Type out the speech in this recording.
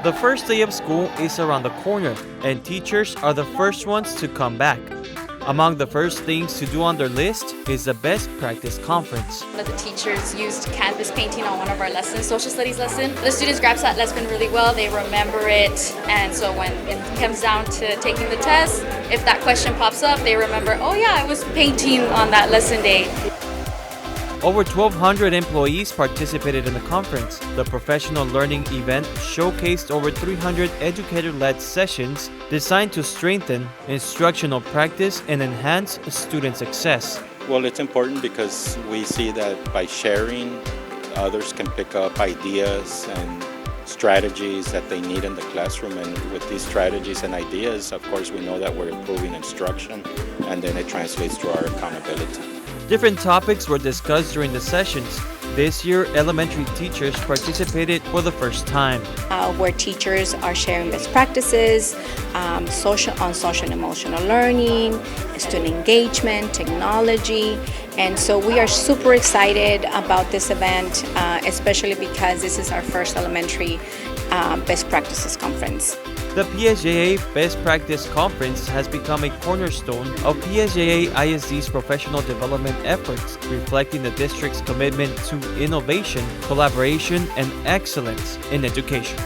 The first day of school is around the corner, and teachers are the first ones to come back. Among the first things to do on their list is the Best Practice Conference. One of the teachers used canvas painting on one of our lessons, social studies lesson. The students grasp that lesson really well, they remember it, and so when it comes down to taking the test, if that question pops up, they remember, oh yeah, I was painting on that lesson day. Over 1,200 employees participated in the conference. The professional learning event showcased over 300 educator-led sessions designed to strengthen instructional practice and enhance student success. Well, it's important because we see that by sharing, others can pick up ideas and strategies that they need in the classroom. And with these strategies and ideas, of course, we know that we're improving instruction, and then it translates to our accountability. Different topics were discussed during the sessions. This year, elementary teachers participated for the first time. Where teachers are sharing best practices, social and emotional learning, student engagement, technology. And so we are super excited about this event, especially because this is our first elementary best practices conference. The PSJA Best Practice Conference has become a cornerstone of PSJA ISD's professional development efforts, reflecting the district's commitment to innovation, collaboration, and excellence in education.